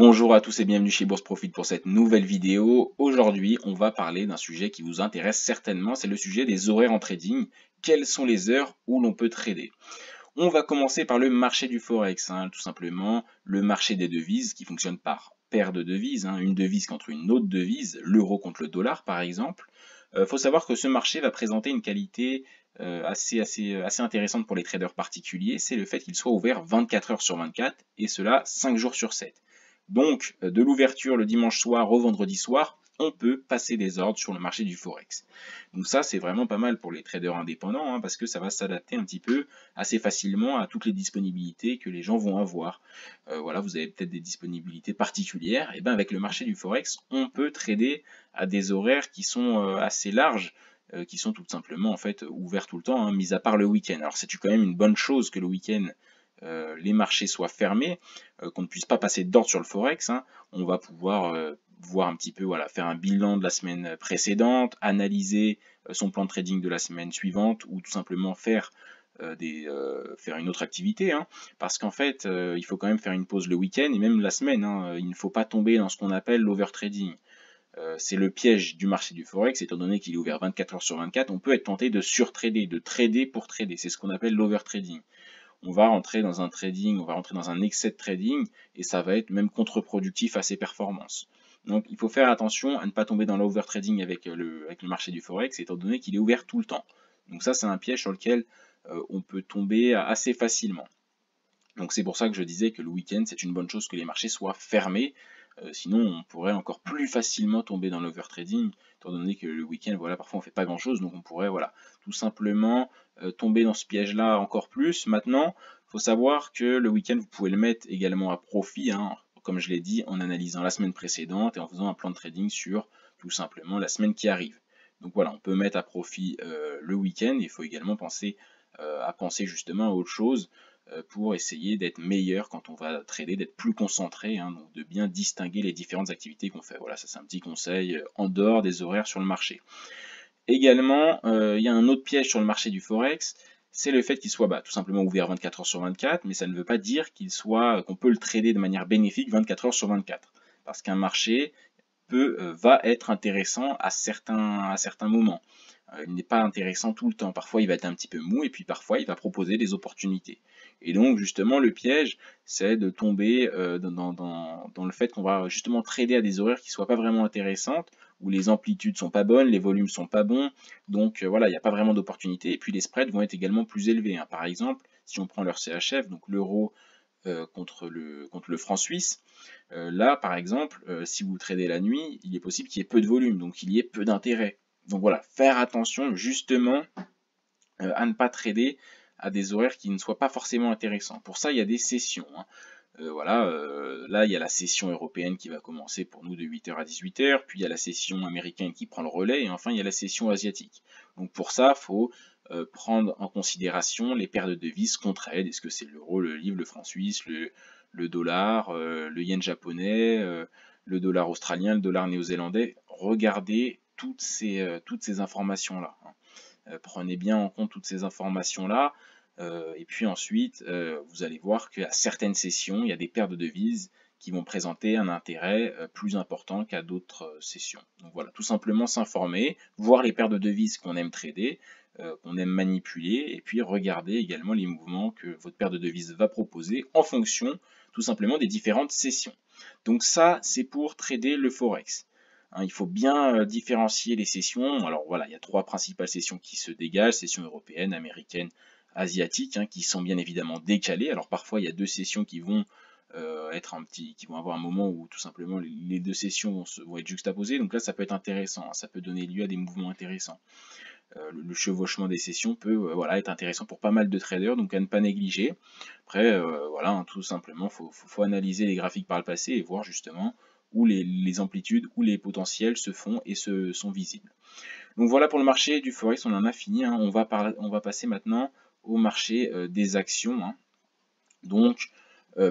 Bonjour à tous et bienvenue chez Bourse Profit pour cette nouvelle vidéo. Aujourd'hui, on va parler d'un sujet qui vous intéresse certainement, c'est le sujet des horaires en trading. Quelles sont les heures où l'on peut trader? On va commencer par le marché du Forex, tout simplement le marché des devises qui fonctionne par paire de devises, une devise contre une autre devise, l'euro contre le dollar par exemple. Faut savoir que ce marché va présenter une qualité assez intéressante pour les traders particuliers, c'est le fait qu'il soit ouvert 24 heures sur 24 et cela 5 jours sur 7. Donc, de l'ouverture le dimanche soir au vendredi soir, on peut passer des ordres sur le marché du Forex. Donc ça, c'est vraiment pas mal pour les traders indépendants, parce que ça va s'adapter un petit peu assez facilement à toutes les disponibilités que les gens vont avoir. Voilà, vous avez peut-être des disponibilités particulières, et bien avec le marché du Forex, on peut trader à des horaires qui sont assez larges, qui sont tout simplement en fait ouverts tout le temps, mis à part le week-end. Alors c'est quand même une bonne chose que le week-end les marchés soient fermés, qu'on ne puisse pas passer d'ordre sur le Forex, on va pouvoir voir un petit peu, voilà, faire un bilan de la semaine précédente, analyser son plan de trading de la semaine suivante, ou tout simplement faire une autre activité, parce qu'en fait, il faut quand même faire une pause le week-end et même la semaine, il ne faut pas tomber dans ce qu'on appelle l'overtrading. C'est le piège du marché du Forex, étant donné qu'il est ouvert 24 heures sur 24, on peut être tenté de surtrader, de trader pour trader, c'est ce qu'on appelle l'overtrading. On va rentrer dans un trading, on va rentrer dans un excès de trading, et ça va être même contre-productif à ses performances. Donc il faut faire attention à ne pas tomber dans l'overtrading avec le marché du Forex, étant donné qu'il est ouvert tout le temps. Donc ça, c'est un piège sur lequel on peut tomber assez facilement. Donc c'est pour ça que je disais que le week-end, c'est une bonne chose que les marchés soient fermés. Sinon, on pourrait encore plus facilement tomber dans l'overtrading, étant donné que le week-end, voilà, parfois on fait pas grand-chose, donc on pourrait, voilà, tout simplement tomber dans ce piège-là encore plus. Maintenant, il faut savoir que le week-end, vous pouvez le mettre également à profit, comme je l'ai dit, en analysant la semaine précédente et en faisant un plan de trading sur tout simplement la semaine qui arrive. Donc voilà, on peut mettre à profit le week-end. Il faut également penser à penser justement à autre chose pour essayer d'être meilleur quand on va trader, d'être plus concentré, donc de bien distinguer les différentes activités qu'on fait. Voilà, ça c'est un petit conseil en dehors des horaires sur le marché. Également, il y a un autre piège sur le marché du Forex, c'est le fait qu'il soit tout simplement ouvert 24 heures sur 24, mais ça ne veut pas dire qu'on peut le trader de manière bénéfique 24 heures sur 24. Parce qu'un marché va être intéressant à certains moments. Il n'est pas intéressant tout le temps. Parfois, il va être un petit peu mou et puis parfois, il va proposer des opportunités. Et donc, justement, le piège, c'est de tomber dans le fait qu'on va justement trader à des horaires qui ne soient pas vraiment intéressantes, où les amplitudes sont pas bonnes, les volumes sont pas bons. Donc, voilà, il n'y a pas vraiment d'opportunité. Et puis, les spreads vont être également plus élevés. Par exemple, si on prend leur CHF, donc l'euro contre le franc suisse, là, par exemple, si vous tradez la nuit, il est possible qu'il y ait peu de volume, donc il y ait peu d'intérêt. Donc voilà, faire attention justement à ne pas trader à des horaires qui ne soient pas forcément intéressants. Pour ça, il y a des sessions. Voilà, là, il y a la session européenne qui va commencer pour nous de 8h à 18h, puis il y a la session américaine qui prend le relais, et enfin, il y a la session asiatique. Donc pour ça, il faut prendre en considération les paires de devises qu'on trade. Est-ce que c'est l'euro, le livre, le franc suisse, le dollar, le yen japonais, le dollar australien, le dollar néo-zélandais? Regardez toutes ces informations-là. Prenez bien en compte toutes ces informations-là. Et puis ensuite, vous allez voir qu'à certaines sessions, il y a des paires de devises qui vont présenter un intérêt plus important qu'à d'autres sessions. Donc voilà, tout simplement s'informer, voir les paires de devises qu'on aime trader, qu'on aime manipuler, et puis regarder également les mouvements que votre paire de devises va proposer en fonction tout simplement des différentes sessions. Donc ça, c'est pour trader le Forex. Il faut bien différencier les sessions. Alors voilà, il y a trois principales sessions qui se dégagent, session européenne, américaine, asiatique, qui sont bien évidemment décalées. Alors parfois il y a deux sessions qui vont qui vont avoir un moment où tout simplement les deux sessions vont être juxtaposées. Donc là, ça peut être intéressant, ça peut donner lieu à des mouvements intéressants. Le chevauchement des sessions peut voilà, être intéressant pour pas mal de traders, donc à ne pas négliger. Après, voilà, tout simplement, faut analyser les graphiques par le passé et voir justement où les amplitudes, où les potentiels se font et sont visibles. Donc voilà pour le marché du Forex, on en a fini. On va passer maintenant au marché des actions. Donc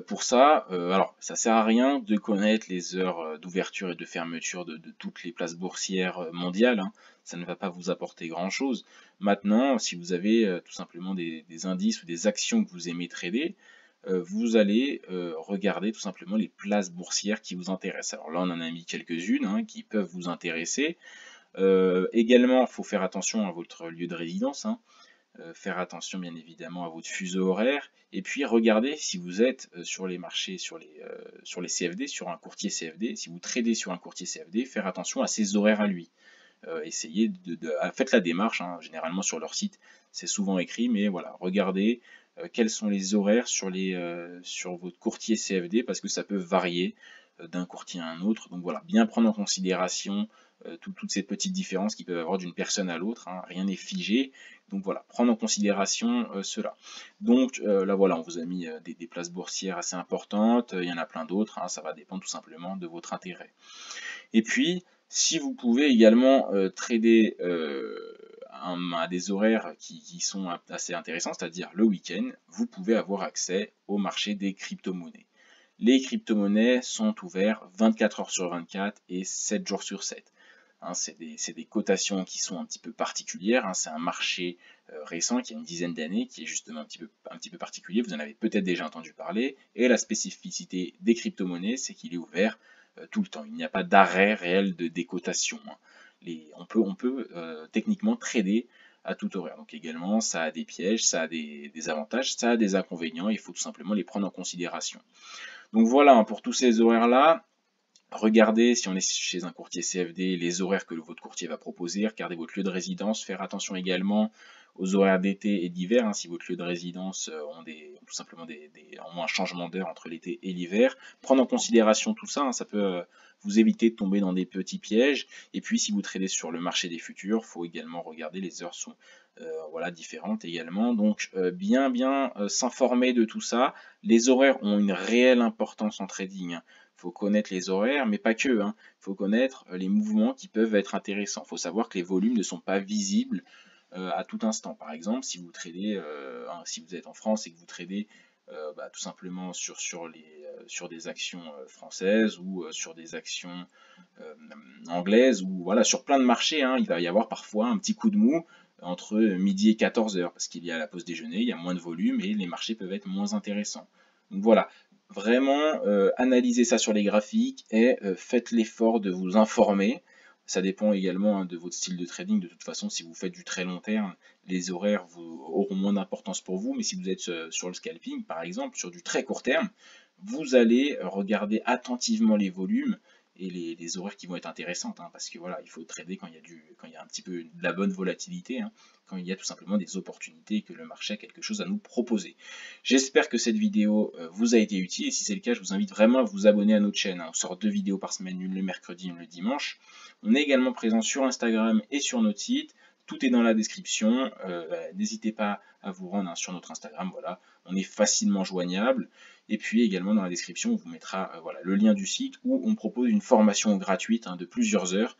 pour ça, alors ça sert à rien de connaître les heures d'ouverture et de fermeture de toutes les places boursières mondiales, ça ne va pas vous apporter grand chose. Maintenant, si vous avez tout simplement des indices ou des actions que vous aimez trader, vous allez regarder tout simplement les places boursières qui vous intéressent. Alors là, on en a mis quelques-unes hein, qui peuvent vous intéresser. Également, il faut faire attention à votre lieu de résidence, hein. Faire attention bien évidemment à votre fuseau horaire, et puis regardez si vous êtes sur les marchés, sur les CFD, sur un courtier CFD, si vous tradez sur un courtier CFD, faire attention à ses horaires à lui. Essayez faites la démarche, hein, généralement sur leur site, c'est souvent écrit, mais voilà, regardez quels sont les horaires sur votre courtier CFD, parce que ça peut varier d'un courtier à un autre. Donc voilà, bien prendre en considération toutes ces petites différences qui peuvent avoir d'une personne à l'autre, hein, rien n'est figé. Donc voilà, prendre en considération cela. Donc là voilà, on vous a mis des places boursières assez importantes, il y en a plein d'autres, hein, ça va dépendre tout simplement de votre intérêt. Et puis, si vous pouvez également trader à des horaires qui sont assez intéressants, c'est-à-dire le week-end, vous pouvez avoir accès au marché des crypto-monnaies. Les crypto-monnaies sont ouvertes 24 heures sur 24 et 7 jours sur 7. Hein, c'est des cotations qui sont un petit peu particulières, hein, c'est un marché récent qui a une dizaine d'années, qui est justement un petit peu particulier, vous en avez peut-être déjà entendu parler, et la spécificité des crypto-monnaies, c'est qu'il est ouvert tout le temps, il n'y a pas d'arrêt réel de décotation, hein. On peut techniquement trader à tout horaire. Donc également, ça a des pièges, ça a des avantages, ça a des inconvénients, il faut tout simplement les prendre en considération. Donc voilà, hein, pour tous ces horaires-là, regardez si on est chez un courtier CFD, les horaires que votre courtier va proposer, regardez votre lieu de résidence, faire attention également aux horaires d'été et d'hiver, hein, si votre lieu de résidence ont tout simplement ont un changement d'heure entre l'été et l'hiver. Prendre en considération tout ça, hein, ça peut vous éviter de tomber dans des petits pièges. Et puis si vous tradez sur le marché des futurs, il faut également regarder, les heures sont voilà, différentes également. Donc bien s'informer de tout ça. Les horaires ont une réelle importance en trading, hein. Il faut connaître les horaires, mais pas que, hein. Il faut connaître les mouvements qui peuvent être intéressants. Il faut savoir que les volumes ne sont pas visibles à tout instant. Par exemple, si vous tradez, si vous êtes en France et que vous tradez tout simplement sur des actions françaises ou sur des actions anglaises, ou voilà, sur plein de marchés, hein, il va y avoir parfois un petit coup de mou entre midi et 14 heures, parce qu'il y a la pause déjeuner, il y a moins de volume et les marchés peuvent être moins intéressants. Donc voilà, vraiment analysez ça sur les graphiques et faites l'effort de vous informer. Ça dépend également hein, de votre style de trading. De toute façon, si vous faites du très long terme, les horaires auront moins d'importance pour vous. Mais si vous êtes sur le scalping, par exemple, sur du très court terme, vous allez regarder attentivement les volumes et les horaires qui vont être intéressantes, hein, parce que voilà, il faut trader quand il y a un petit peu de la bonne volatilité, hein, quand il y a tout simplement des opportunités et que le marché a quelque chose à nous proposer. J'espère que cette vidéo vous a été utile, et si c'est le cas, je vous invite vraiment à vous abonner à notre chaîne, hein. On sort 2 vidéos par semaine, une le mercredi, une le dimanche. On est également présent sur Instagram et sur notre site. Tout est dans la description. N'hésitez pas à vous rendre hein, sur notre Instagram. Voilà, on est facilement joignable. Et puis également dans la description, on vous mettra voilà, le lien du site où on propose une formation gratuite hein, de plusieurs heures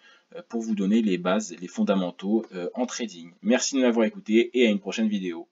pour vous donner les bases, les fondamentaux en trading. Merci de m'avoir écouté et à une prochaine vidéo.